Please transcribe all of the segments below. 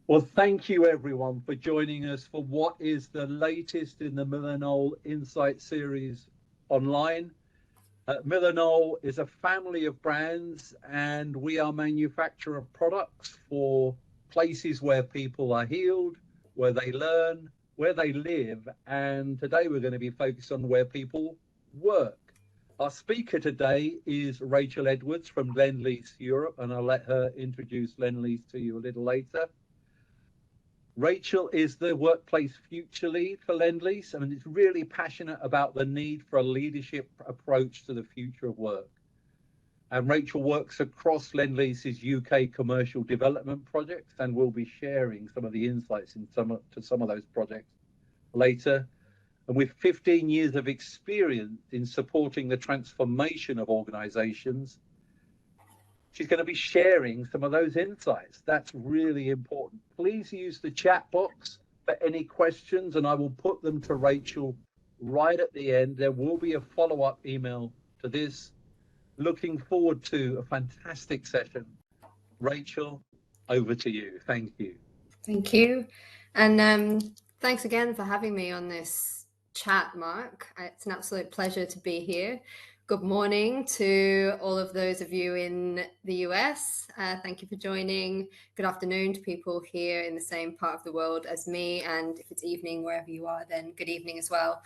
Well, thank you everyone for joining us for what is the latest in the MillerKnoll Insight series online. MillerKnoll is a family of brands and we are manufacturer of products for places where people are healed, where they learn, where they live. And today we're going to be focused on where people work. Our speaker today is Rachel Edwards from Lendlease Europe, and I'll let her introduce Lendlease to you a little later. Rachel is the workplace future lead for Lendlease and is really passionate about the need for a leadership approach to the future of work. And Rachel works across Lendlease's UK commercial development projects and will be sharing some of the insights in some of those projects later. And with 15 years of experience in supporting the transformation of organizations, she's going to be sharing some of those insights. That's really important. Please use the chat box for any questions, and I will put them to Rachel right at the end. There will be a follow-up email to this. Looking forward to a fantastic session. Rachel, over to you. Thank you. Thank you. And thanks again for having me on this chat, Mark. It's an absolute pleasure to be here. Good morning to all of those of you in the US. Thank you for joining. Good afternoon to people here in the same part of the world as me. And if it's evening, wherever you are, then good evening as well.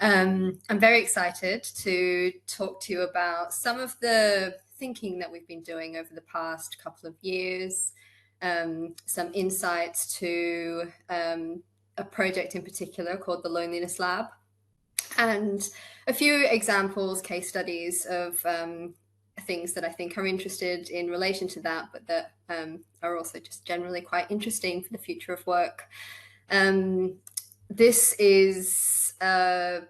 I'm very excited to talk to you about some of the thinking that we've been doing over the past couple of years, some insights to a project in particular called the Loneliness Lab, and a few examples, case studies of things that I think are interested in relation to that, but that are also just generally quite interesting for the future of work. This is a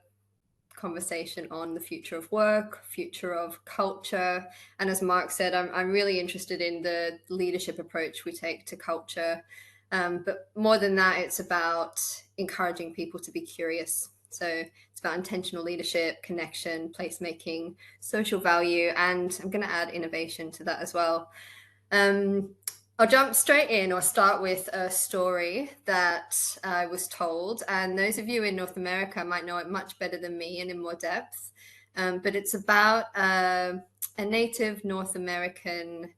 conversation on the future of work, future of culture. And as Mark said, I'm really interested in the leadership approach we take to culture. But more than that, it's about encouraging people to be curious. So it's about intentional leadership, connection, placemaking, social value, and I'm going to add innovation to that as well. I'll jump straight in or start with a story that I was told, and those of you in North America might know it much better than me and in more depth, but it's about a native North American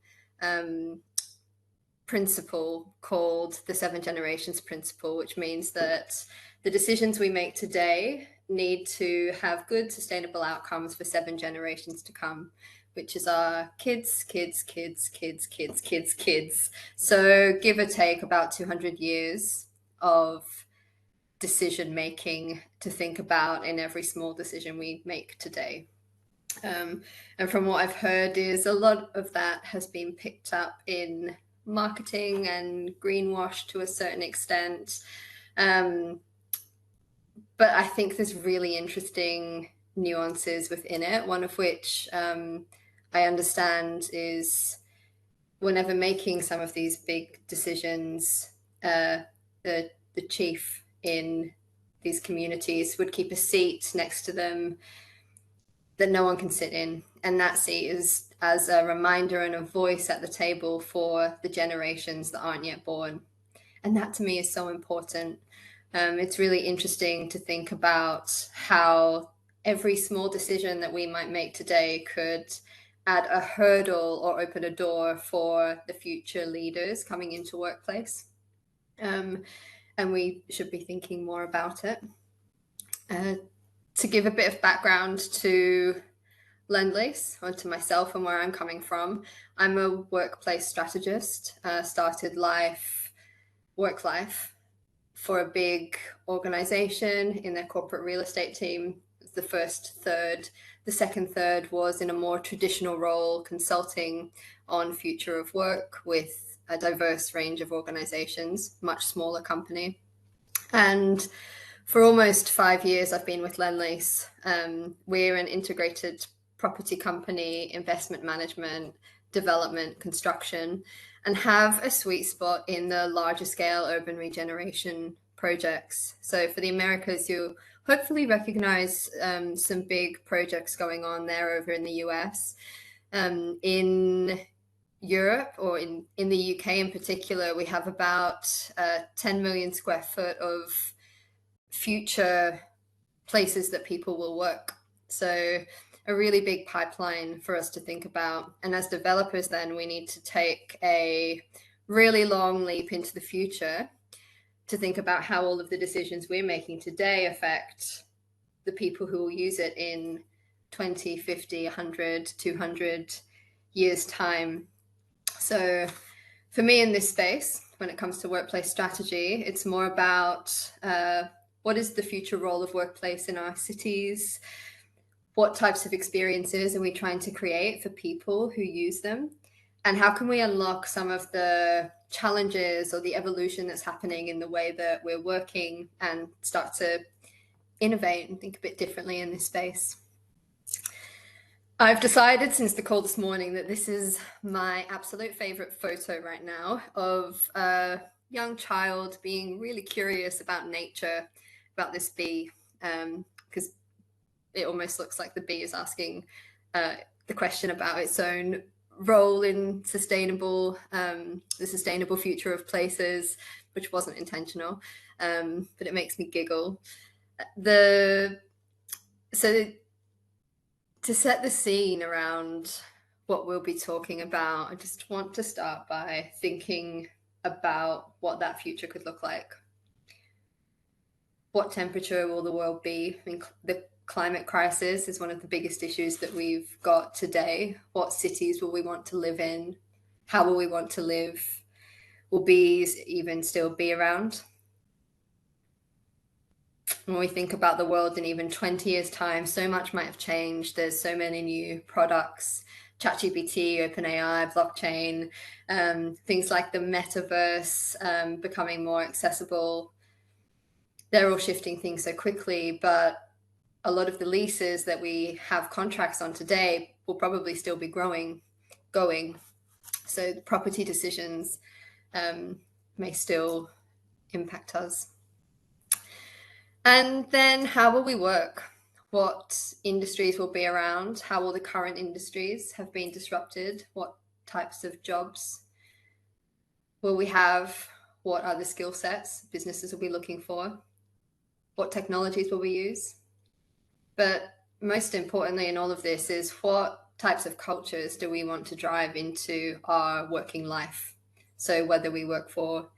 principle called the 7 generations principle, which means that the decisions we make today need to have good, sustainable outcomes for 7 generations to come, which is our kids, kids, kids, kids, kids, kids, kids. So give or take about 200 years of decision making to think about in every small decision we make today. And from what I've heard is a lot of that has been picked up in marketing and greenwash to a certain extent. But I think there's really interesting nuances within it, one of which I understand is whenever making some of these big decisions, the chief in these communities would keep a seat next to them that no one can sit in. And that seat is as a reminder and a voice at the table for the generations that aren't yet born. And that to me is so important. It's really interesting to think about how every small decision that we might make today could add a hurdle or open a door for the future leaders coming into workplace. And we should be thinking more about it. To give a bit of background to Lendlease, or to myself and where I'm coming from, I'm a workplace strategist, started work life for a big organization in their corporate real estate team. The first third. The second third was in a more traditional role, consulting on future of work with a diverse range of organizations, much smaller company. And for almost 5 years, I've been with Lendlease. We're an integrated property company, investment management, development, construction, and have a sweet spot in the larger scale urban regeneration projects. So for the Americas, you'll hopefully recognize some big projects going on there over in the US. In Europe, or in the UK in particular, we have about 10 million square foot of future places that people will work. So a really big pipeline for us to think about. And as developers, then we need to take a really long leap into the future to think about how all of the decisions we're making today affect the people who will use it in 20, 50, 100, 200 years' time. So for me in this space, when it comes to workplace strategy, it's more about what is the future role of workplace in our cities? What types of experiences are we trying to create for people who use them? And how can we unlock some of the challenges or the evolution that's happening in the way that we're working and start to innovate and think a bit differently in this space? I've decided since the call this morning that this is my absolute favorite photo right now of a young child being really curious about nature, about this bee, because it almost looks like the bee is asking the question about its own role in the sustainable future of places, which wasn't intentional, but it makes me giggle. To set the scene around what we'll be talking about, I just want to start by thinking about what that future could look like. What temperature will the world be? I mean, the climate crisis is one of the biggest issues that we've got today. What cities will we want to live in? How will we want to live? Will bees even still be around? When we think about the world in even 20 years' time, so much might have changed. There's so many new products, ChatGPT, OpenAI, blockchain, things like the metaverse becoming more accessible. They're all shifting things so quickly, but a lot of the leases that we have contracts on today will probably still be going. So the property decisions may still impact us. And then how will we work? What industries will be around? How will the current industries have been disrupted? What types of jobs will we have? What are the skill sets businesses will be looking for? What technologies will we use? But most importantly in all of this is what types of cultures do we want to drive into our working life? So whether we work for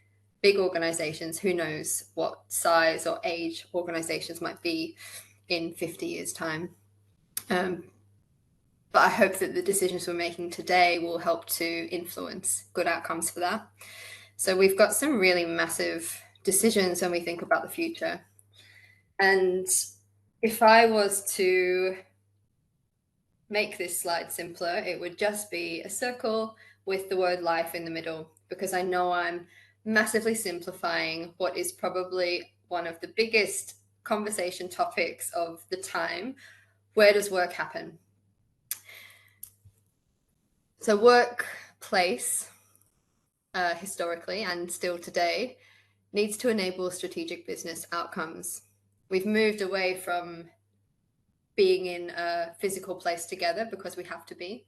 big organizations, who knows what size or age organizations might be in 50 years' time. But I hope that the decisions we're making today will help to influence good outcomes for that. So we've got some really massive decisions when we think about the future. And if I was to make this slide simpler, it would just be a circle with the word life in the middle, because I know I'm massively simplifying what is probably one of the biggest conversation topics of the time. Where does work happen? So workplace, historically and still today, needs to enable strategic business outcomes. We've moved away from being in a physical place together because we have to be.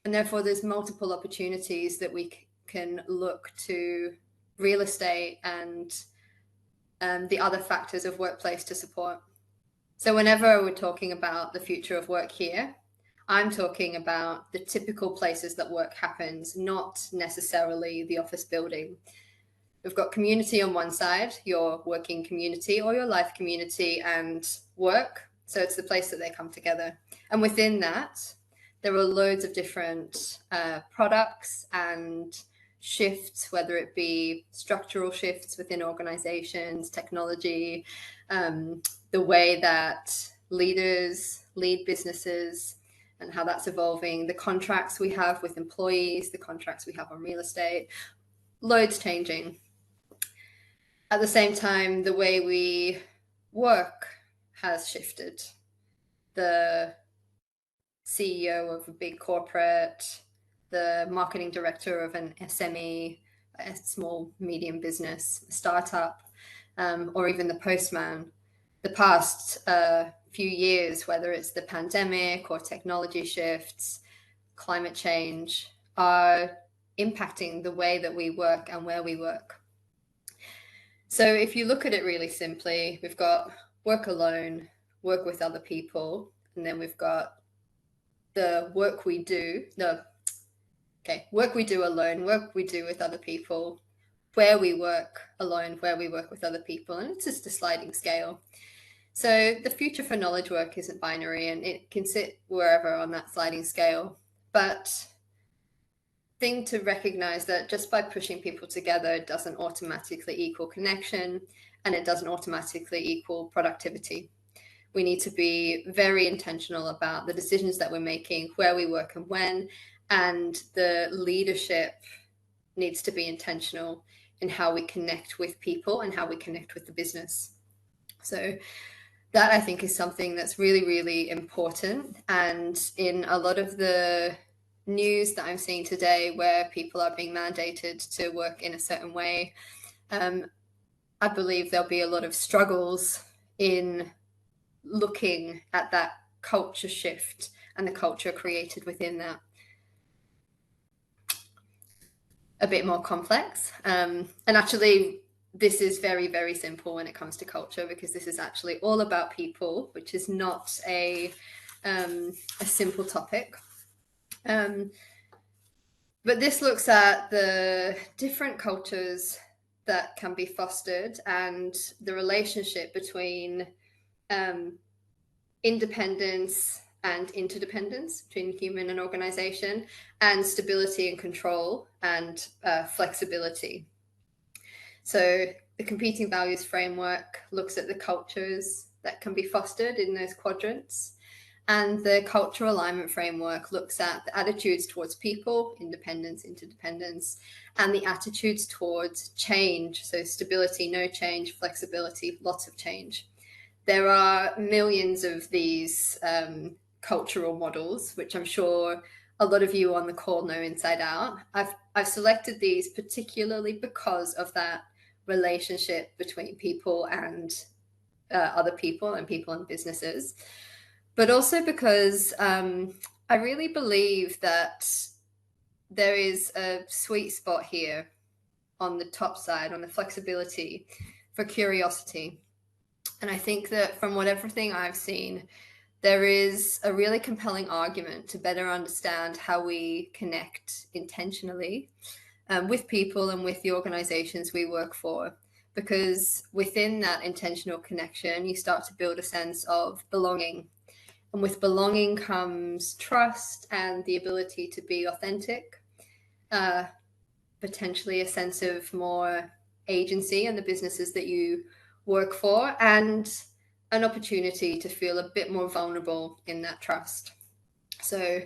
And therefore there's multiple opportunities that we can look to real estate and the other factors of workplace to support. So whenever we're talking about the future of work here, I'm talking about the typical places that work happens, not necessarily the office building. We've got community on one side, your working community or your life community, and work. So it's the place that they come together. And within that, there are loads of different products and shifts, whether it be structural shifts within organizations, technology, the way that leaders lead businesses and how that's evolving, the contracts we have with employees, the contracts we have on real estate, loads changing. At the same time, the way we work has shifted. The CEO of a big corporate, the marketing director of an SME, a small, medium business, a startup, or even the postman. The past few years, whether it's the pandemic or technology shifts, climate change, are impacting the way that we work and where we work. So if you look at it really simply, we've got work alone, work with other people, and then we've got the work we do, work we do alone, work we do with other people, where we work alone, where we work with other people, and it's just a sliding scale. So the future for knowledge work isn't binary, and it can sit wherever on that sliding scale. But thing to recognize that just by pushing people together, it doesn't automatically equal connection, and it doesn't automatically equal productivity. We need to be very intentional about the decisions that we're making, where we work and when, and the leadership needs to be intentional in how we connect with people and how we connect with the business. So that, I think, is something that's really, really important. And in a lot of the news that I'm seeing today, where people are being mandated to work in a certain way, I believe there'll be a lot of struggles in looking at that culture shift and the culture created within that. A bit more complex. And actually, this is very, very simple when it comes to culture, because this is actually all about people, which is not a simple topic. But this looks at the different cultures that can be fostered and the relationship between independence and interdependence between human and organization, and stability and control and flexibility. So the competing values framework looks at the cultures that can be fostered in those quadrants. And the cultural alignment framework looks at the attitudes towards people, independence, interdependence, and the attitudes towards change. So stability, no change, flexibility, lots of change. There are millions of these cultural models, which I'm sure a lot of you on the call know inside out. I've selected these particularly because of that relationship between people and other people and people and businesses, but also because I really believe that there is a sweet spot here on the top side, on the flexibility, for curiosity. And I think that from everything I've seen, there is a really compelling argument to better understand how we connect intentionally with people and with the organizations we work for. Because within that intentional connection, you start to build a sense of belonging. And with belonging comes trust and the ability to be authentic, potentially a sense of more agency in the businesses that you work for, and an opportunity to feel a bit more vulnerable in that trust. So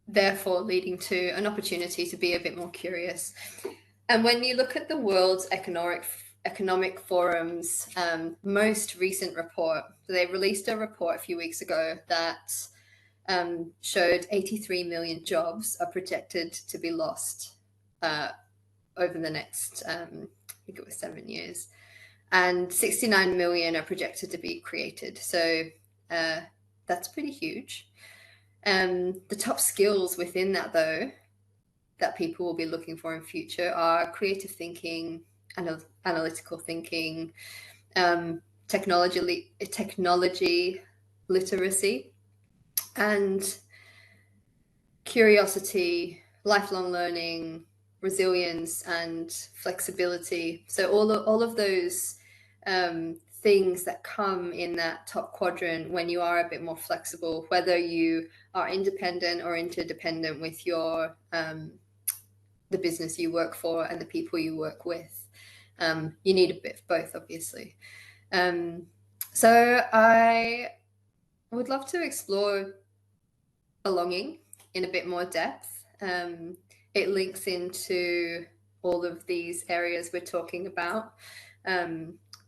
therefore leading to an opportunity to be a bit more curious. And when you look at the World's Economic Forum's most recent report, they released a report a few weeks ago that showed 83 million jobs are projected to be lost over the next, I think it was 7 years. And 69 million are projected to be created. So that's pretty huge. The top skills within that, though, that people will be looking for in future are creative thinking, analytical thinking, technology literacy, and curiosity, lifelong learning, resilience, and flexibility. So all of those things that come in that top quadrant when you are a bit more flexible, whether you are independent or interdependent with your the business you work for and the people you work with. You need a bit of both, obviously. So I would love to explore belonging in a bit more depth. It links into all of these areas we're talking about.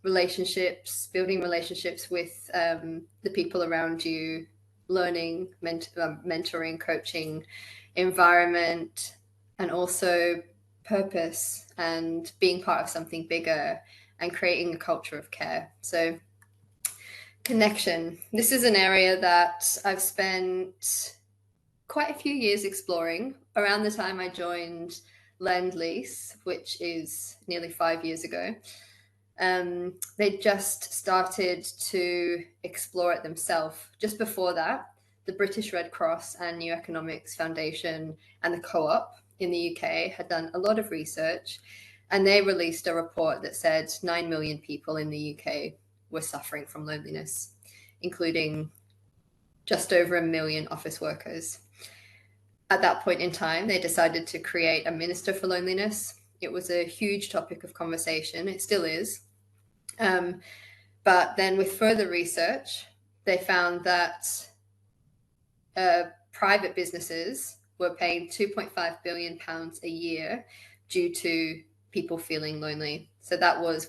Relationships, building relationships with the people around you, learning, mentoring, coaching, environment, and also purpose and being part of something bigger and creating a culture of care. So connection. This is an area that I've spent quite a few years exploring around the time I joined Lendlease, which is nearly 5 years ago, they just started to explore it themselves. Just before that, the British Red Cross and New Economics Foundation and the Co-op in the UK had done a lot of research, and they released a report that said 9 million people in the UK were suffering from loneliness, including just over 1 million office workers. At that point in time, they decided to create a Minister for Loneliness. It was a huge topic of conversation. It still is. But then with further research, they found that private businesses were paying £2.5 billion a year due to people feeling lonely. So that was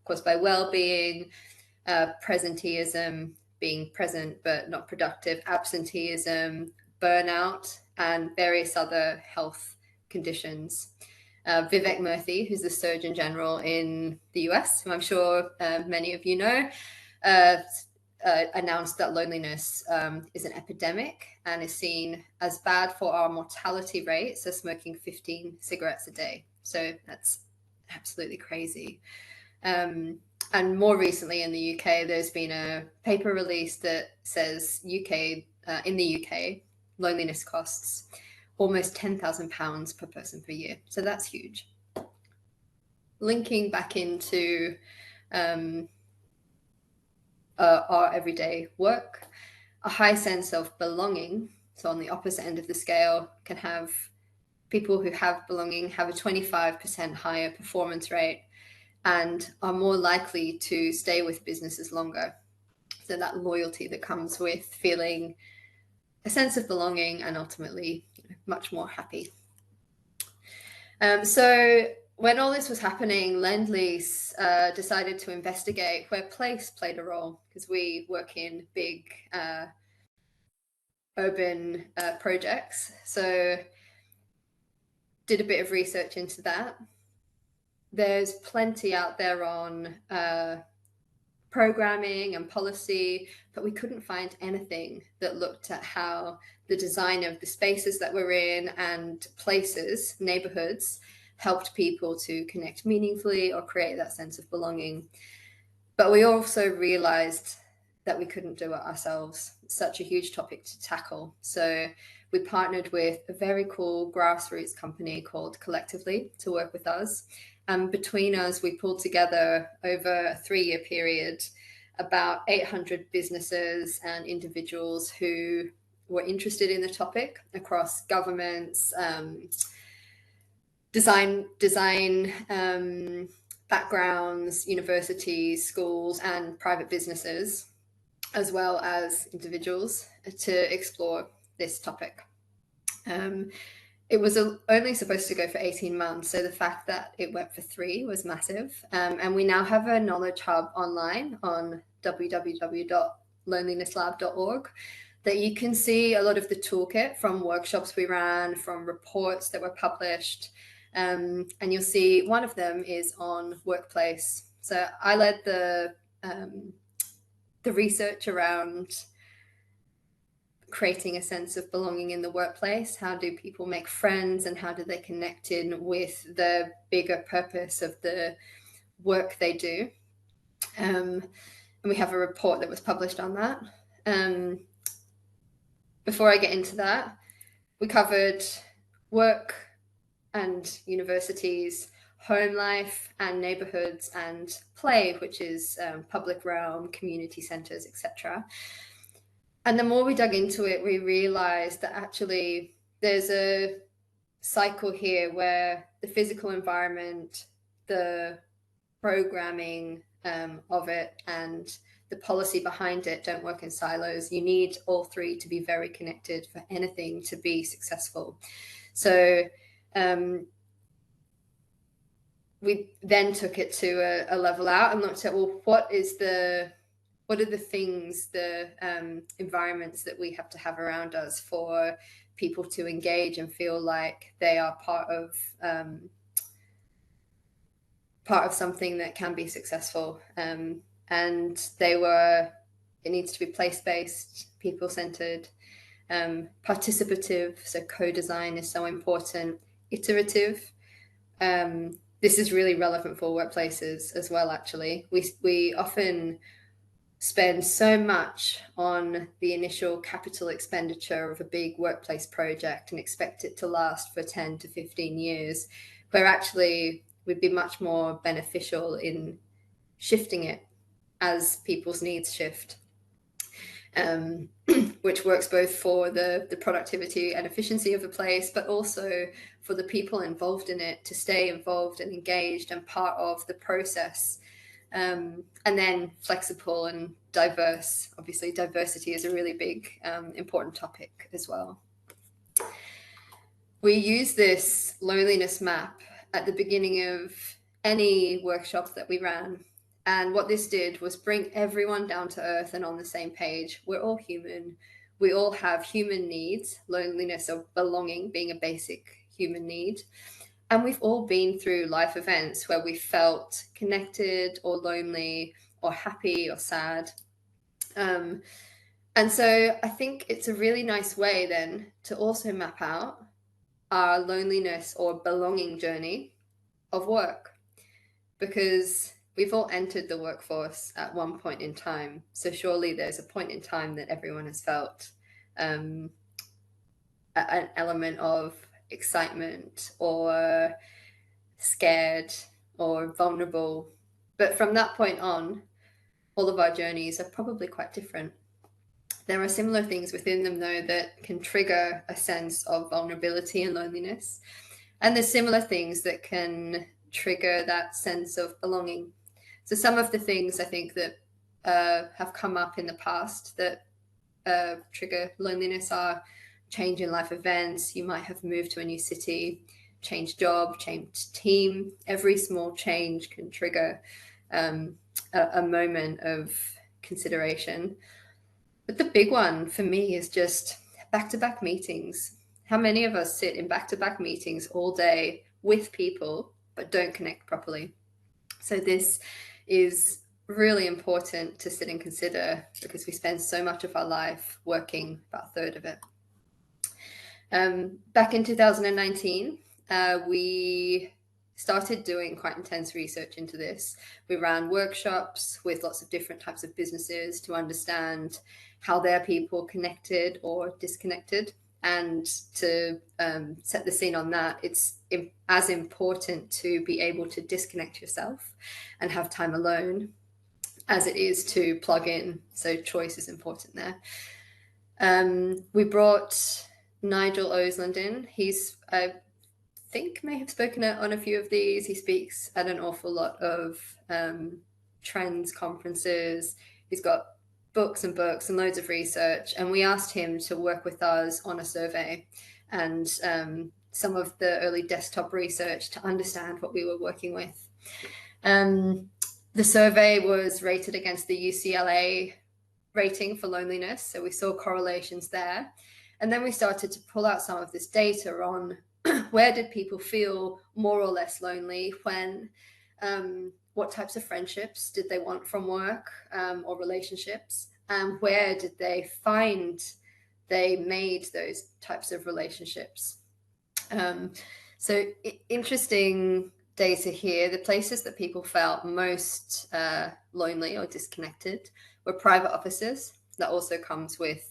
caused by well-being, presenteeism, being present but not productive, absenteeism, burnout, and various other health conditions. Vivek Murthy, who's the Surgeon General in the US, who I'm sure many of you know, announced that loneliness is an epidemic and is seen as bad for our mortality rates as smoking 15 cigarettes a day. So that's absolutely crazy. And more recently in the UK, there's been a paper released that says in the UK, loneliness costs almost £10,000 per person per year. So that's huge. Linking back into our everyday work, a high sense of belonging, so on the opposite end of the scale, can have people who have belonging have a 25% higher performance rate and are more likely to stay with businesses longer. So that loyalty that comes with feeling a sense of belonging and ultimately much more happy. So when all this was happening, Lendlease decided to investigate where place played a role, because we work in big urban projects. So did a bit of research into that. There's plenty out there on programming and policy, but we couldn't find anything that looked at how the design of the spaces that we're in and places, neighborhoods, helped people to connect meaningfully or create that sense of belonging. But we also realized that we couldn't do it ourselves. It's such a huge topic to tackle. So we partnered with a very cool grassroots company called Collectively to work with us. And between us, we pulled together over a 3-year period about 800 businesses and individuals who were interested in the topic across governments, design backgrounds, universities, schools, and private businesses, as well as individuals, to explore this topic. It was only supposed to go for 18 months, so the fact that it went for 3 was massive. And we now have a knowledge hub online on www.loneliness.org that you can see a lot of the toolkit from workshops we ran, from reports that were published. And you'll see one of them is on workplace. So I led the research around creating a sense of belonging in the workplace. How do people make friends and how do they connect in with the bigger purpose of the work they do? And we have a report that was published on that. Before I get into that, we covered work and universities, home life and neighborhoods, and play, which is public realm, community centers, etc. And the more we dug into it, we realized that actually there's a cycle here where the physical environment, the programming of it, and the policy behind it don't work in silos. You need all 3 to be very connected for anything to be successful. So we then took it to a level out and looked at, well, what are the things, the environments that we have to have around us for people to engage and feel like they are part of something that can be successful. And it needs to be place-based, people-centered, participative, so co-design is so important, iterative. This is really relevant for workplaces as well, actually. We often spend so much on the initial capital expenditure of a big workplace project and expect it to last for 10 to 15 years, where actually we'd be much more beneficial in shifting it as people's needs shift, which works both for the productivity and efficiency of the place, but also for the people involved in it to stay involved and engaged and part of the process. And then flexible and diverse. Obviously, diversity is a really big, important topic as well. We use this loneliness map at the beginning of any workshop that we ran. And what this did was bring everyone down to earth and on the same page. We're all human. We all have human needs, loneliness or belonging being a basic human need. And we've all been through life events where we felt connected or lonely or happy or sad. And so I think it's a really nice way then to also map out our loneliness or belonging journey of work, because we've all entered the workforce at one point in time. So surely there's a point in time that everyone has felt an element of excitement or scared or vulnerable. But from that point on, all of our journeys are probably quite different. There are similar things within them, though, that can trigger a sense of vulnerability and loneliness. And there's similar things that can trigger that sense of belonging. So some of the things I think that have come up in the past that trigger loneliness are change in life events. You might have moved to a new city, changed job, changed team. Every small change can trigger a moment of consideration. But the big one for me is just back-to-back meetings. How many of us sit in back-to-back meetings all day with people but don't connect properly? So this is really important to sit and consider, because we spend so much of our life working, about a third of it. Back in 2019, we started doing quite intense research into this. We ran workshops with lots of different types of businesses to understand how their people connected or disconnected. And to set the scene on that, it's as important to be able to disconnect yourself and have time alone as it is to plug in. So choice is important there. We brought Nigel Osland in. He's, I think, may have spoken on a few of these. He speaks at an awful lot of trends conferences. He's got books and books and loads of research. And we asked him to work with us on a survey and some of the early desktop research to understand what we were working with. The survey was rated against the UCLA rating for loneliness. So we saw correlations there. And then we started to pull out some of this data on where did people feel more or less lonely, when, what types of friendships did they want from work or relationships, and where did they find they made those types of relationships. So interesting data here. The places that people felt most lonely or disconnected were private offices. That also comes with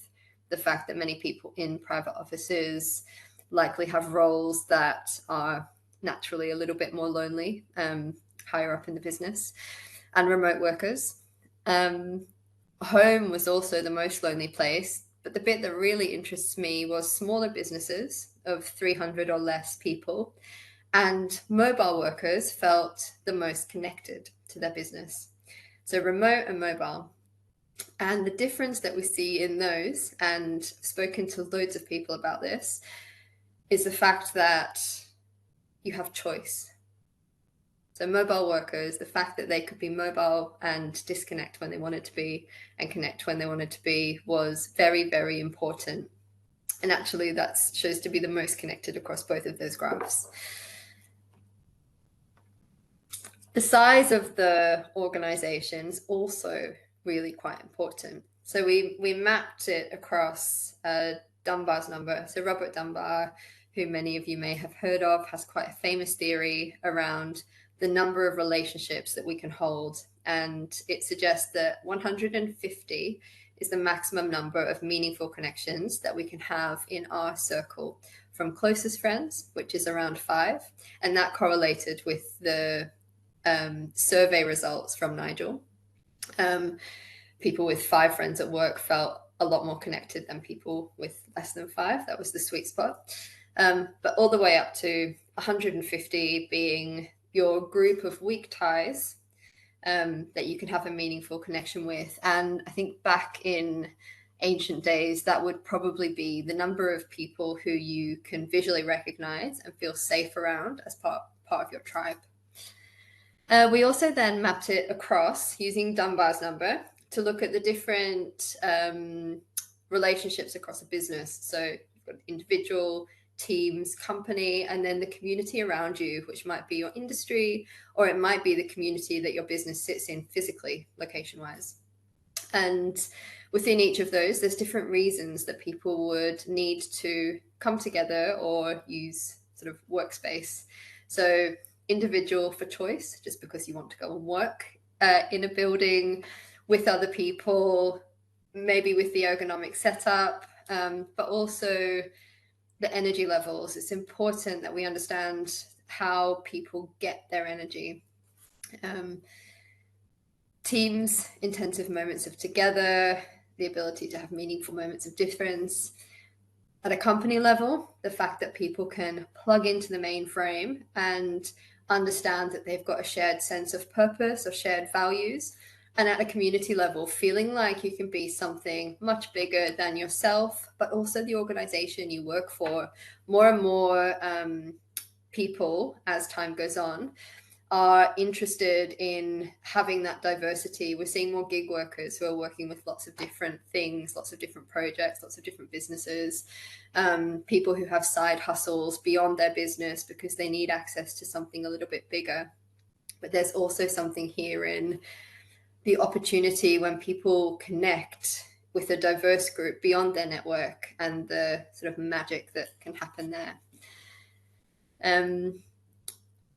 the fact that many people in private offices likely have roles that are naturally a little bit more lonely, higher up in the business, and remote workers. Home was also the most lonely place, but the bit that really interests me was smaller businesses of 300 or less people, and mobile workers felt the most connected to their business. So remote and mobile. And the difference that we see in those, and spoken to loads of people about this, is the fact that you have choice. So mobile workers, the fact that they could be mobile and disconnect when they wanted to be and connect when they wanted to be, was very, very important. And actually that shows to be the most connected across both of those graphs. The size of the organizations also really quite important. So we mapped it across Dunbar's number. So Robert Dunbar, who many of you may have heard of, has quite a famous theory around the number of relationships that we can hold. And it suggests that 150 is the maximum number of meaningful connections that we can have in our circle, from closest friends, which is around 5. And that correlated with the survey results from Nigel. People with 5 friends at work felt a lot more connected than people with less than 5. That was the sweet spot. But all the way up to 150 being your group of weak ties that you can have a meaningful connection with. And I think back in ancient days, that would probably be the number of people who you can visually recognize and feel safe around as part of your tribe. We also then mapped it across using Dunbar's number to look at the different relationships across a business. So you've got individual, teams, company, and then the community around you, which might be your industry, or it might be the community that your business sits in physically, location-wise. And within each of those, there's different reasons that people would need to come together or use sort of workspace. So individual for choice, just because you want to go and work in a building with other people, maybe with the ergonomic setup, but also the energy levels. It's important that we understand how people get their energy. Teams, intensive moments of together, the ability to have meaningful moments of difference. At a company level, the fact that people can plug into the mainframe and understand that they've got a shared sense of purpose or shared values. And at a community level, feeling like you can be something much bigger than yourself, but also the organization you work for. More and more people, as time goes on, are interested in having that diversity. We're seeing more gig workers who are working with lots of different things, lots of different projects, lots of different businesses, people who have side hustles beyond their business because they need access to something a little bit bigger. But there's also something here in the opportunity when people connect with a diverse group beyond their network and the sort of magic that can happen there.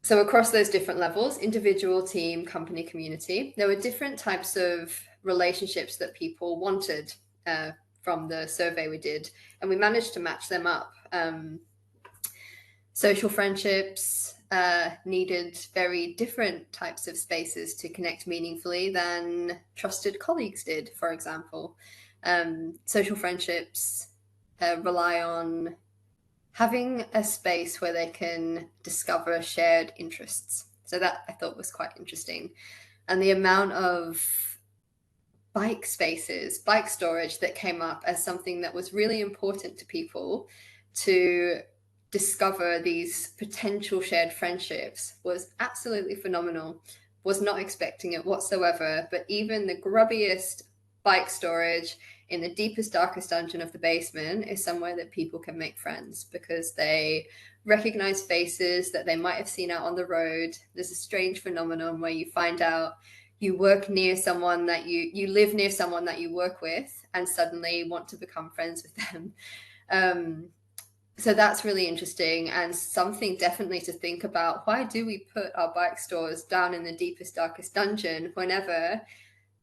So across those different levels, individual, team, company, community, there were different types of relationships that people wanted from the survey we did, and we managed to match them up. Social friendships needed very different types of spaces to connect meaningfully than trusted colleagues did, for example. Social friendships rely on having a space where they can discover shared interests. So that I thought was quite interesting. And the amount of bike spaces, bike storage that came up as something that was really important to people to discover these potential shared friendships was absolutely phenomenal. Was not expecting it whatsoever, but even the grubbiest bike storage in the deepest, darkest dungeon of the basement is somewhere that people can make friends because they recognize faces that they might have seen out on the road. There's a strange phenomenon where you find out you work near someone that you live near someone that you work with and suddenly want to become friends with them. So that's really interesting and something definitely to think about. Why do we put our bike stores down in the deepest, darkest dungeon whenever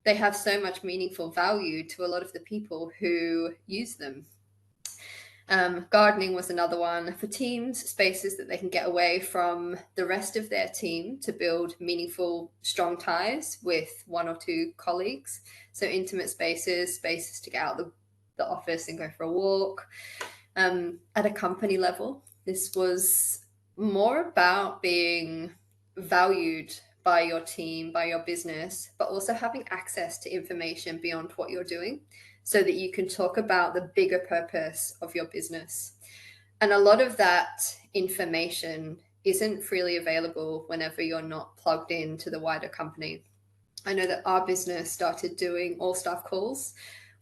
they have so much meaningful value to a lot of the people who use them? Gardening was another one for teams, spaces that they can get away from the rest of their team to build meaningful, strong ties with 1 or 2 colleagues. So intimate spaces to get out of the office and go for a walk. At a company level, this was more about being valued by your team, by your business, but also having access to information beyond what you're doing so that you can talk about the bigger purpose of your business. And a lot of that information isn't freely available whenever you're not plugged into the wider company. I know that our business started doing all staff calls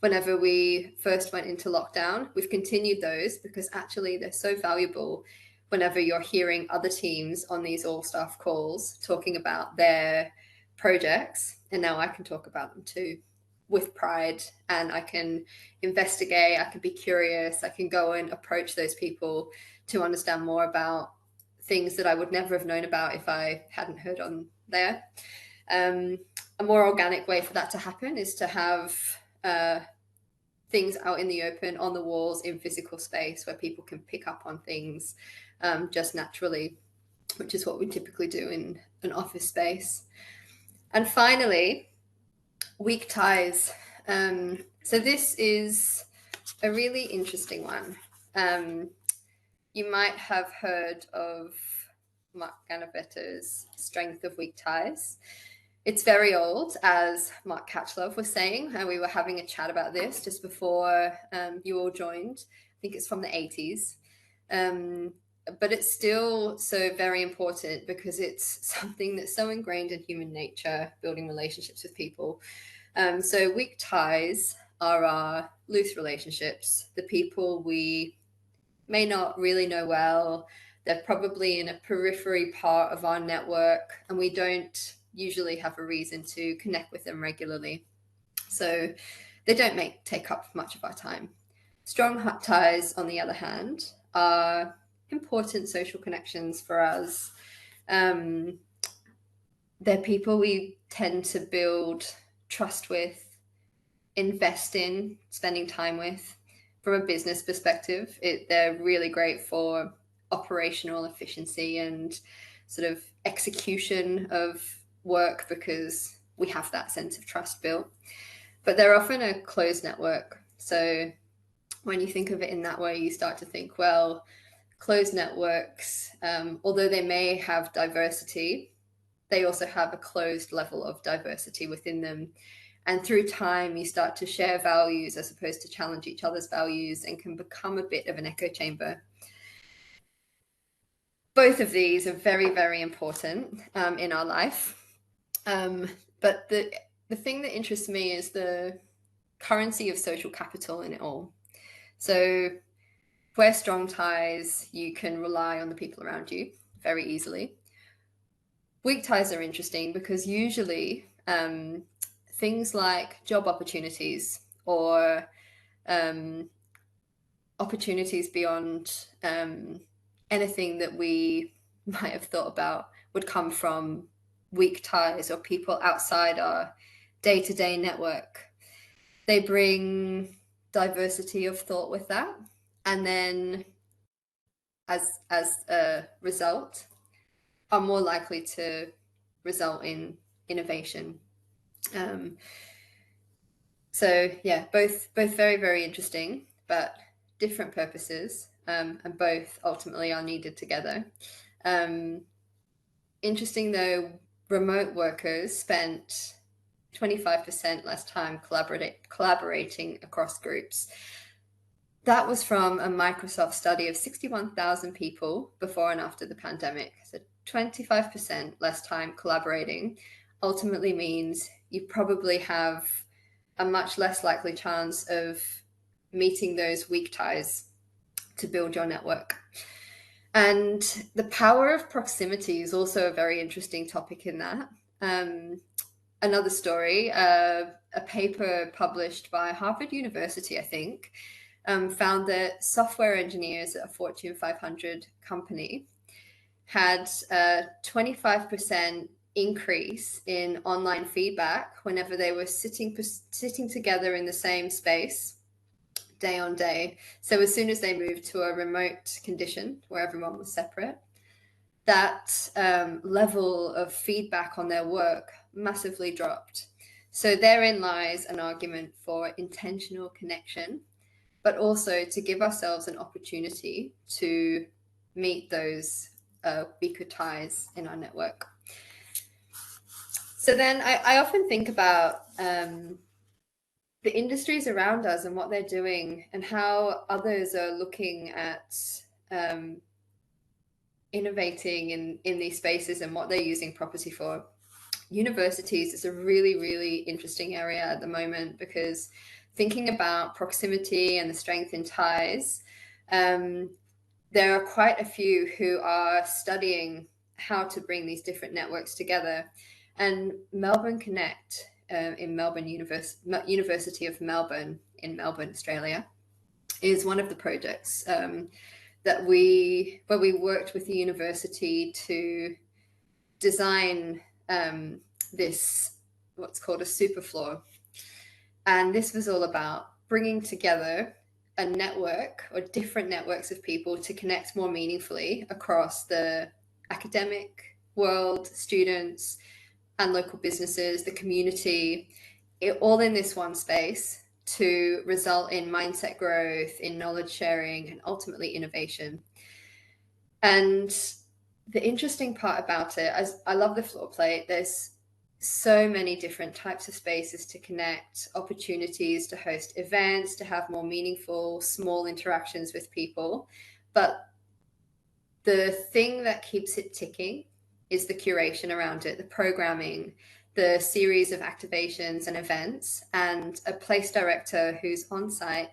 whenever we first went into lockdown. We've continued those because actually they're so valuable whenever you're hearing other teams on these all staff calls talking about their projects. And now I can talk about them too. with pride, and I can investigate, I can be curious, I can go and approach those people to understand more about things that I would never have known about if I hadn't heard on there. A more organic way for that to happen is to have things out in the open, on the walls, in physical space where people can pick up on things just naturally, which is what we typically do in an office space. And finally, weak ties. So this is a really interesting one. You might have heard of Mark Ganaveto's Strength of Weak Ties. It's very old, as Mark Catchlove was saying, and we were having a chat about this just before you all joined. I think it's from the 80s. But it's still so very important because it's something that's so ingrained in human nature, building relationships with people. So weak ties are our loose relationships, the people we may not really know well. They're probably in a periphery part of our network, and we don't usually have a reason to connect with them regularly. So they don't take up much of our time. Strong ties, on the other hand, are important social connections for us. They're people we tend to build trust with, invest in, spending time with. From a business perspective, they're really great for operational efficiency and sort of execution of work because we have that sense of trust built. But they're often a closed network. So when you think of it in that way, you start to think, well, closed networks, although they may have diversity, they also have a closed level of diversity within them. And through time, you start to share values as opposed to challenge each other's values and can become a bit of an echo chamber. Both of these are very, very important in our life. But the thing that interests me is the currency of social capital in it all. So where strong ties, you can rely on the people around you very easily. Weak ties are interesting because usually things like job opportunities or opportunities beyond anything that we might have thought about would come from weak ties or people outside our day-to-day network. They bring diversity of thought with that, and then as a result are more likely to result in innovation. So yeah, both very, very interesting, but different purposes, and both ultimately are needed together. Interesting though, remote workers spent 25% less time collaborating across groups. That was from a Microsoft study of 61,000 people before and after the pandemic. So 25% less time collaborating ultimately means you probably have a much less likely chance of meeting those weak ties to build your network. And the power of proximity is also a very interesting topic in that. Another story, a paper published by Harvard University, I think, found that software engineers at a Fortune 500 company had a 25% increase in online feedback whenever they were sitting together in the same space day on day. So as soon as they moved to a remote condition where everyone was separate, that level of feedback on their work massively dropped. So therein lies an argument for intentional connection, but also to give ourselves an opportunity to meet those weaker ties in our network. So then I often think about the industries around us and what they're doing and how others are looking at innovating in these spaces and what they're using property for. Universities is a really, really interesting area at the moment because thinking about proximity and the strength in ties, there are quite a few who are studying how to bring these different networks together. And Melbourne Connect in University of Melbourne in Melbourne, Australia, is one of the projects where we worked with the university to design this, what's called a superfloor. And this was all about bringing together a network or different networks of people to connect more meaningfully across the academic world, students and local businesses, the community, all in this one space to result in mindset growth, in knowledge sharing, and ultimately innovation. And the interesting part about it, I love the floor plate. There's so many different types of spaces to connect, opportunities to host events, to have more meaningful, small interactions with people. But the thing that keeps it ticking is the curation around it, the programming, the series of activations and events, and a place director who's on site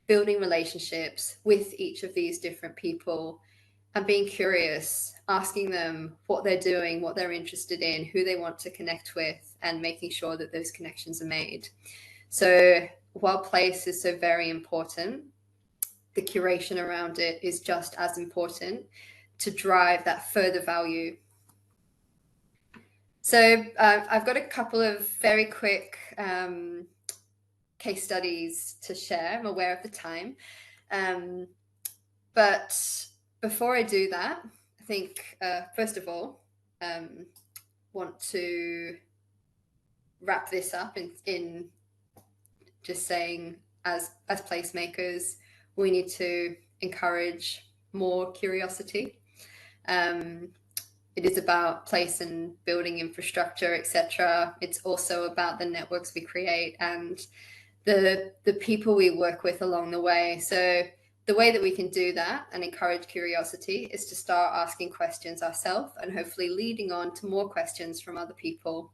building relationships with each of these different people and being curious, asking them what they're doing, what they're interested in, who they want to connect with, and making sure that those connections are made. So while place is so very important, the curation around it is just as important to drive that further value. So I've got a couple of very quick case studies to share. I'm aware of the time. But before I do that, I think, first of all, want to wrap this up in just saying, as placemakers, we need to encourage more curiosity. It is about place and building infrastructure, etc. It's also about the networks we create and the people we work with along the way. So the way that we can do that and encourage curiosity is to start asking questions ourselves and hopefully leading on to more questions from other people.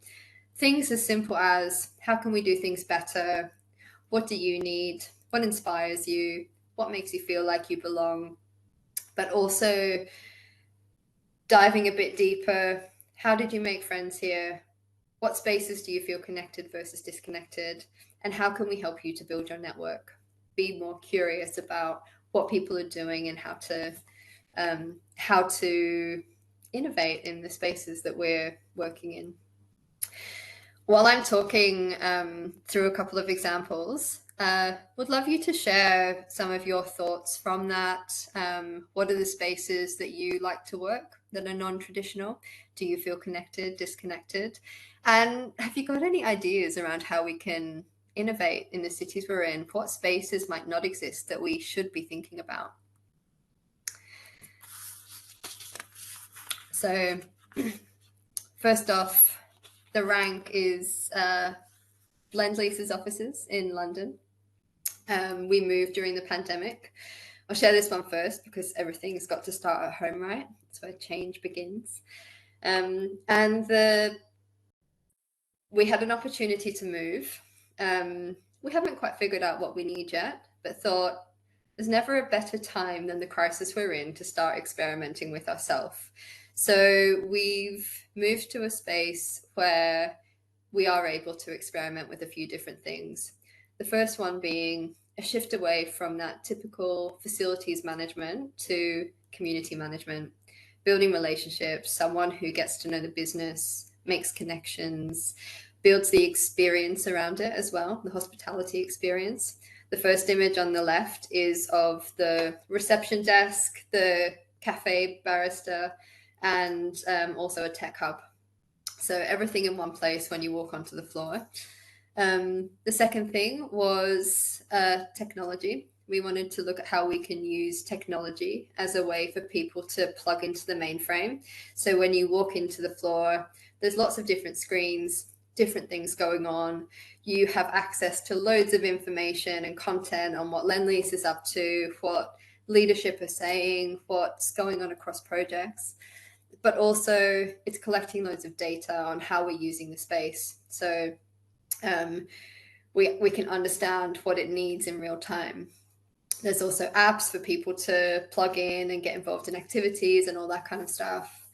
Things as simple as, how can we do things better? What do you need? What inspires you? What makes you feel like you belong? But also diving a bit deeper, how did you make friends here? What spaces do you feel connected versus disconnected? And how can we help you to build your network? Be more curious about what people are doing and how to innovate in the spaces that we're working in. While I'm talking through a couple of examples, would love you to share some of your thoughts from that. What are the spaces that you like to work that are non-traditional? Do you feel connected, disconnected? And have you got any ideas around how we can innovate in the cities we're in? What spaces might not exist that we should be thinking about? So first off, the rank is Lendlease's offices in London. We moved during the pandemic. I'll share this one first because everything's got to start at home, right? That's where change begins. We had an opportunity to move. We haven't quite figured out what we need yet, but thought there's never a better time than the crisis we're in to start experimenting with ourselves. So we've moved to a space where we are able to experiment with a few different things. The first one being a shift away from that typical facilities management to community management, building relationships, someone who gets to know the business, makes connections, builds the experience around it as well, the hospitality experience. The first image on the left is of the reception desk, the cafe barista, and also a tech hub. So everything in one place when you walk onto the floor. The second thing was technology. We wanted to look at how we can use technology as a way for people to plug into the mainframe. So when you walk into the floor, there's lots of different screens, different things going on. You have access to loads of information and content on what Lendlease is up to, what leadership are saying, what's going on across projects. But also it's collecting loads of data on how we're using the space. So we can understand what it needs in real time. There's also apps for people to plug in and get involved in activities and all that kind of stuff.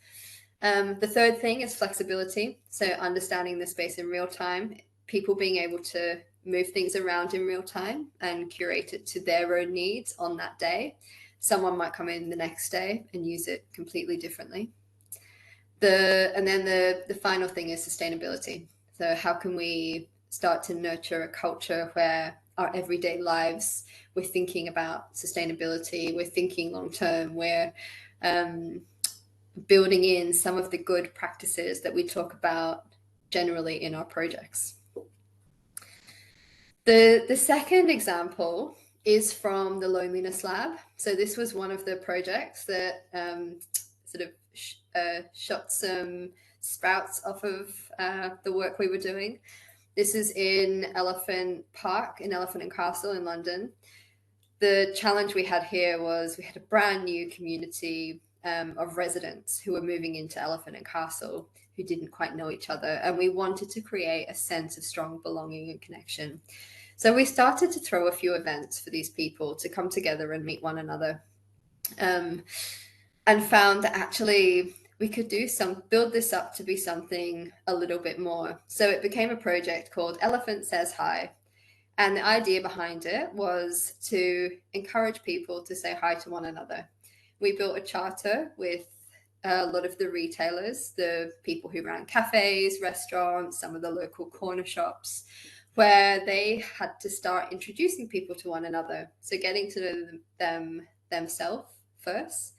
The third thing is flexibility. So understanding the space in real time, people being able to move things around in real time and curate it to their own needs on that day. Someone might come in the next day and use it completely differently. And then the final thing is sustainability. So how can we start to nurture a culture where our everyday lives, we're thinking about sustainability, we're thinking long term, we're building in some of the good practices that we talk about generally in our projects. The second example is from the Loneliness Lab. So this was one of the projects that sort of shot some sprouts off of the work we were doing. This is in Elephant Park, in Elephant and Castle in London. The challenge we had here was we had a brand new community of residents who were moving into Elephant and Castle who didn't quite know each other. And we wanted to create a sense of strong belonging and connection. So we started to throw a few events for these people to come together and meet one another, and found that actually we could build this up to be something a little bit more. So it became a project called Elephant Says Hi. And the idea behind it was to encourage people to say hi to one another. We built a charter with a lot of the retailers, the people who ran cafes, restaurants, some of the local corner shops, where they had to start introducing people to one another. So getting to know them themselves first,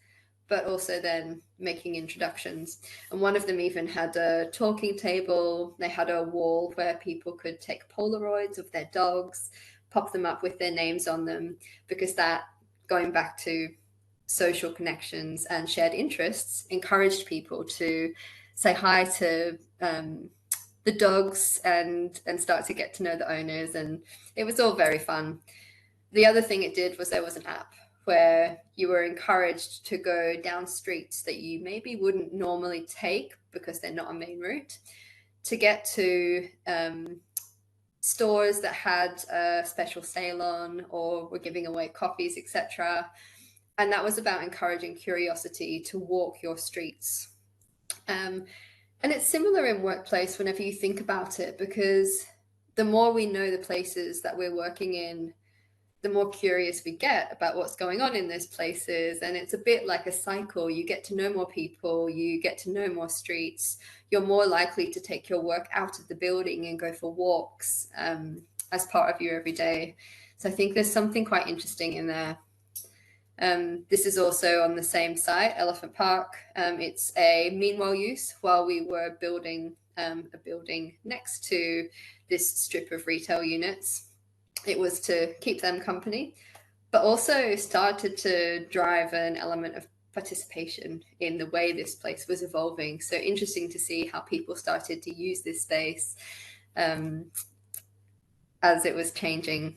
but also then making introductions. And one of them even had a talking table. They had a wall where people could take Polaroids of their dogs, pop them up with their names on them, because that, going back to social connections and shared interests, encouraged people to say hi to the dogs and start to get to know the owners. And it was all very fun. The other thing it did was there was an app where you were encouraged to go down streets that you maybe wouldn't normally take because they're not a main route, to get to stores that had a special sale on or were giving away coffees, etc. And that was about encouraging curiosity to walk your streets. And it's similar in workplace whenever you think about it, because the more we know the places that we're working in, the more curious we get about what's going on in those places. And it's a bit like a cycle. You get to know more people, you get to know more streets, you're more likely to take your work out of the building and go for walks as part of your everyday. So I think there's something quite interesting in there. This is also on the same site, Elephant Park. It's a meanwhile use while we were building a building next to this strip of retail units. It was to keep them company, but also started to drive an element of participation in the way this place was evolving. So interesting to see how people started to use this space as it was changing.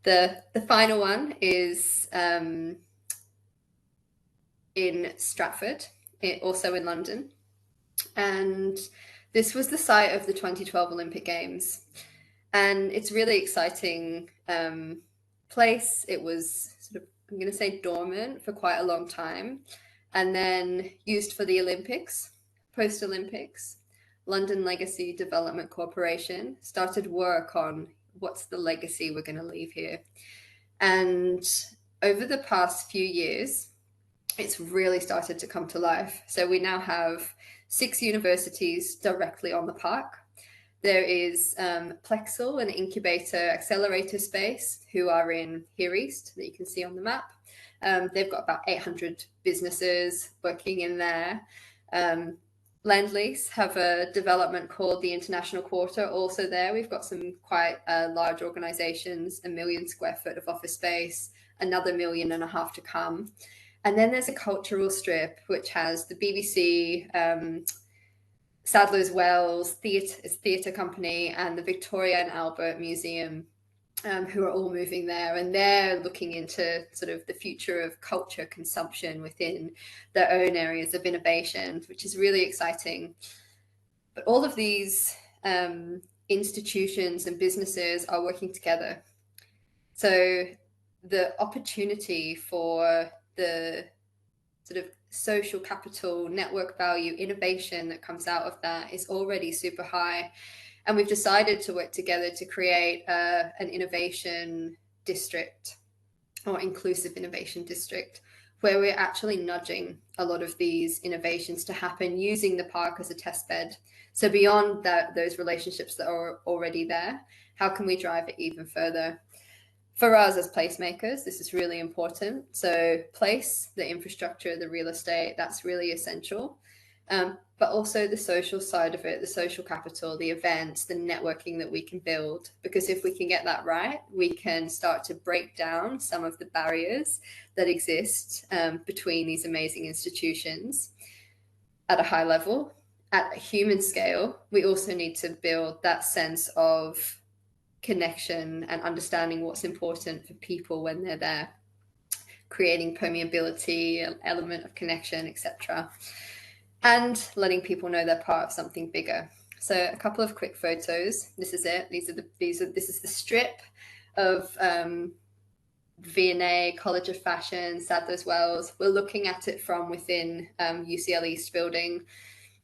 The final one is in Stratford, also in London. And this was the site of the 2012 Olympic Games. And it's a really exciting place. It was sort of, I'm going to say, dormant for quite a long time, and then used for the Olympics, post-Olympics. London Legacy Development Corporation started work on what's the legacy we're going to leave here. And over the past few years, it's really started to come to life. So we now have 6 universities directly on the park. There is Plexel, an incubator accelerator space, who are in Here East, that you can see on the map. They've got about 800 businesses working in there. Lendlease have a development called the International Quarter, also there. We've got some quite large organizations, 1 million square foot of office space, another 1.5 million to come. And then there's a cultural strip, which has the BBC, Sadler's Wells theatre company, and the Victoria and Albert Museum, who are all moving there, and they're looking into sort of the future of culture consumption within their own areas of innovation, which is really exciting. But all of these institutions and businesses are working together. So the opportunity for the sort of social capital, network value, innovation that comes out of that is already super high. And we've decided to work together to create an innovation district, or inclusive innovation district, where we're actually nudging a lot of these innovations to happen using the park as a test bed. So beyond that, those relationships that are already there, how can we drive it even further? For us as placemakers, this is really important. So place, the infrastructure, the real estate, that's really essential. But also the social side of it, the social capital, the events, the networking that we can build. Because if we can get that right, we can start to break down some of the barriers that exist between these amazing institutions at a high level. At a human scale, we also need to build that sense of connection and understanding what's important for people when they're there, creating permeability, an element of connection, etc., and letting people know they're part of something bigger. So a couple of quick photos. This is it. This is the strip of V&A, College of Fashion, Sadler's Wells. We're looking at it from within UCL East building.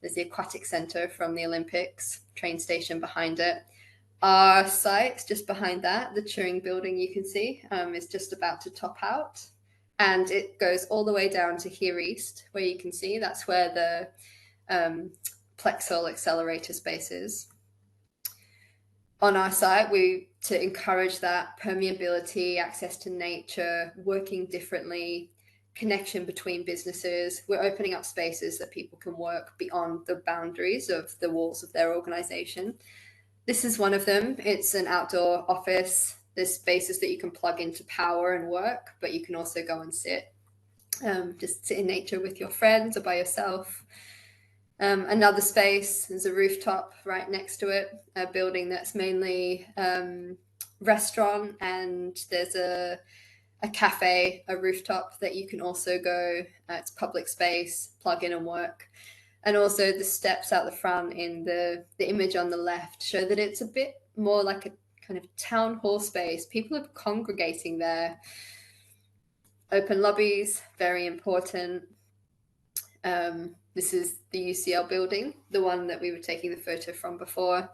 There's the Aquatic Centre from the Olympics, train station behind it. Our site just behind that, the Turing building you can see, is just about to top out. And it goes all the way down to here east, where you can see that's where the Plexel accelerator space is. On our site, to encourage that permeability, access to nature, working differently, connection between businesses, we're opening up spaces that people can work beyond the boundaries of the walls of their organization. This is one of them. It's an outdoor office. There's spaces that you can plug into power and work, but you can also go and just sit in nature with your friends or by yourself. Another space, there's a rooftop right next to it, a building that's mainly restaurant, and there's a cafe, a rooftop that you can also go. It's public space, plug in and work. And also the steps out the front in the image on the left show that it's a bit more like a kind of town hall space. People are congregating there. Open lobbies, very important. This is the UCL building, the one that we were taking the photo from before.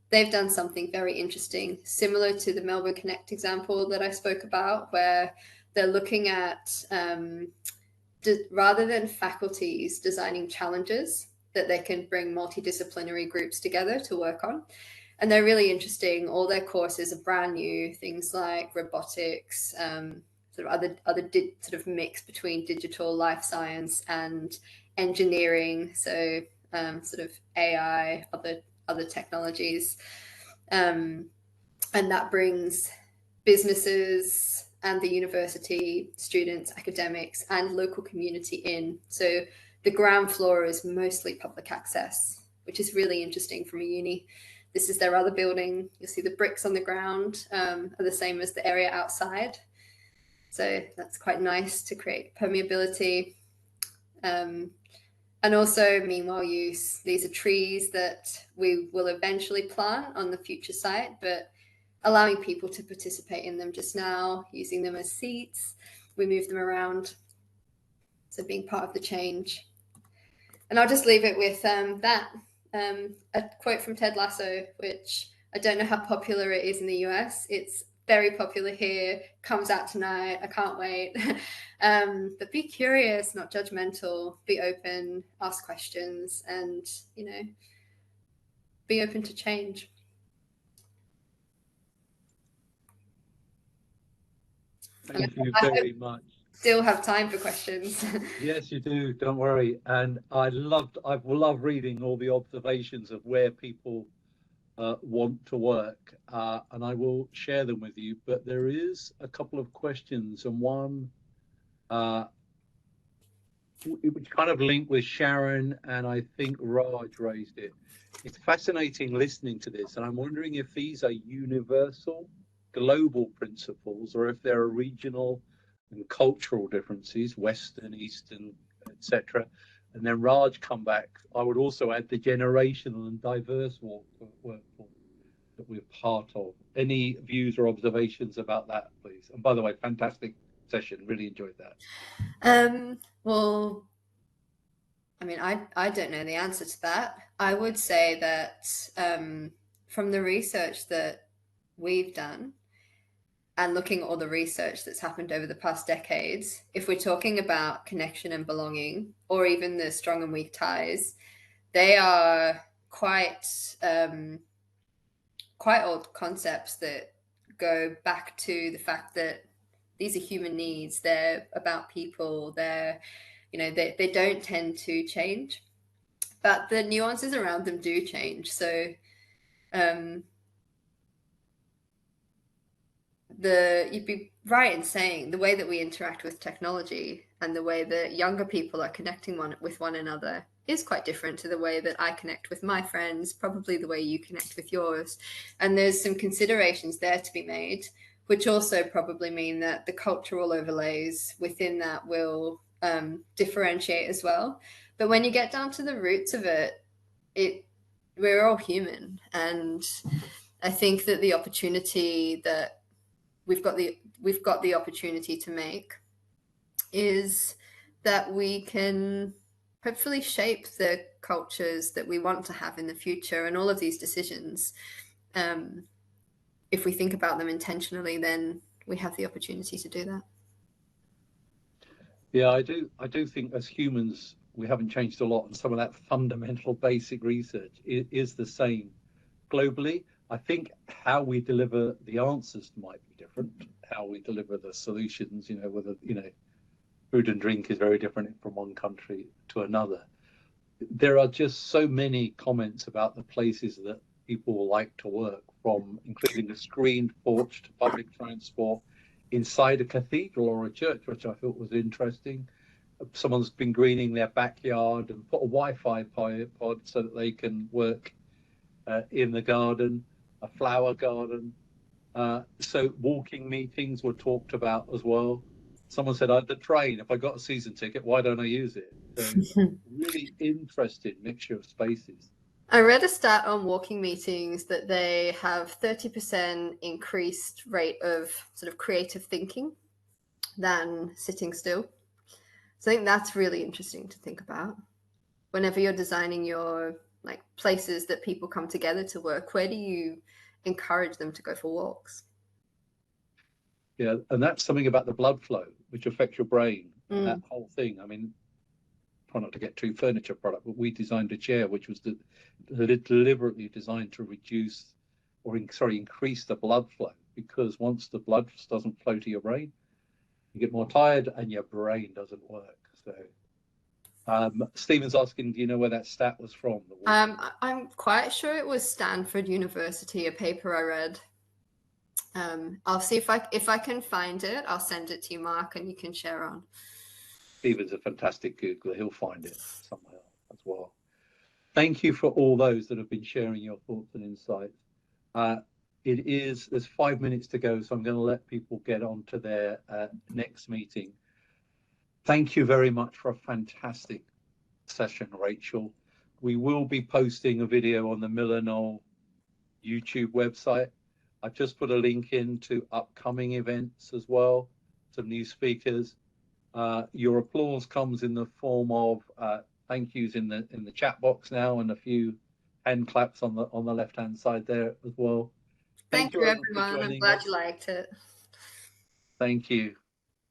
They've done something very interesting, similar to the Melbourne Connect example that I spoke about, where they're looking at, rather than faculties designing challenges that they can bring multidisciplinary groups together to work on. And they're really interesting. All their courses are brand new, things like robotics, sort of other sort of mix between digital, life science and engineering. So sort of AI, other technologies. And that brings businesses and the university, students, academics, and local community in. So the ground floor is mostly public access, which is really interesting from a uni. This is their other building. You'll see the bricks on the ground are the same as the area outside. So that's quite nice to create permeability. And also meanwhile use. These are trees that we will eventually plant on the future site, but allowing people to participate in them just now, using them as seats. We move them around. So being part of the change. And I'll just leave it with a quote from Ted Lasso, which I don't know how popular it is in the US. It's very popular here, comes out tonight. I can't wait. But be curious, not judgmental, be open, ask questions, and, be open to change. Thank you very much. Still have time for questions. Yes, you do. Don't worry. And I love reading all the observations of where people want to work, and I will share them with you. But there is a couple of questions, and one which kind of linked with Sharon, and I think Raj raised it. It's fascinating listening to this, and I'm wondering if these are universal, global principles, or if there are regional and cultural differences, Western, Eastern, etc. And then Raj come back. I would also add the generational and diverse workforce that we're part of. Any views or observations about that, please? And by the way, fantastic session. Really enjoyed that. Well, I mean, I don't know the answer to that. I would say that from the research that we've done and looking at all the research that's happened over the past decades, if we're talking about connection and belonging, or even the strong and weak ties, they are quite quite old concepts that go back to the fact that these are human needs. They're about people. They're, you know, they don't tend to change, but the nuances around them do change. So you'd be right in saying the way that we interact with technology and the way that younger people are connecting with one another is quite different to the way that I connect with my friends, probably the way you connect with yours. And there's some considerations there to be made, which also probably mean that the cultural overlays within that will differentiate as well. But when you get down to the roots of it, we're all human. And I think that the opportunity that we've got the opportunity to make is that we can hopefully shape the cultures that we want to have in the future. And all of these decisions, if we think about them intentionally, then we have the opportunity to do that. Yeah, I do think as humans we haven't changed a lot, and some of that fundamental basic research is the same globally. I think how we deliver the answers might be different, how we deliver the solutions, you know, whether, you know, food and drink is very different from one country to another. There are just so many comments about the places that people like to work, from including a screened porch to public transport, inside a cathedral or a church, which I thought was interesting. Someone's been greening their backyard and put a Wi-Fi pod so that they can work in the garden, a flower garden. So walking meetings were talked about as well. Someone said, the train, if I got a season ticket, why don't I use it? So really interesting mixture of spaces. I read a stat on walking meetings that they have 30% increased rate of sort of creative thinking than sitting still. So I think that's really interesting to think about. Whenever you're designing your like places that people come together to work, where do you encourage them to go for walks? Yeah, and that's something about the blood flow, which affects your brain. That whole thing. I mean, try not to get too furniture product, but we designed a chair which was deliberately designed to reduce or increase the blood flow, because once the blood doesn't flow to your brain, you get more tired and your brain doesn't work. So Stephen's asking, do you know where that stat was from? I'm quite sure it was Stanford University, a paper I read. I'll see if I can find it. I'll send it to you, Mark, and you can share on. Stephen's a fantastic Googler. He'll find it somewhere as well. Thank you for all those that have been sharing your thoughts and insights. There's 5 minutes to go, so I'm going to let people get on to their next meeting. Thank you very much for a fantastic session, Rachel. We will be posting a video on the MillerKnoll YouTube website. I've just put a link in to upcoming events as well, some new speakers. Your applause comes in the form of thank yous in the chat box now, and a few hand claps on the left hand side there as well. Thank you everyone. I'm glad you liked it. Thank you.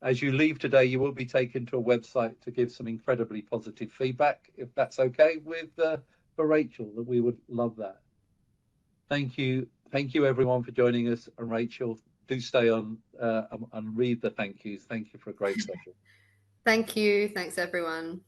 As you leave today, you will be taken to a website to give some incredibly positive feedback, if that's okay with for Rachel. That we would love that. Thank you everyone for joining us, and Rachel, do stay on and read the thank yous. Thank you for a great session. Thank you. Thanks everyone.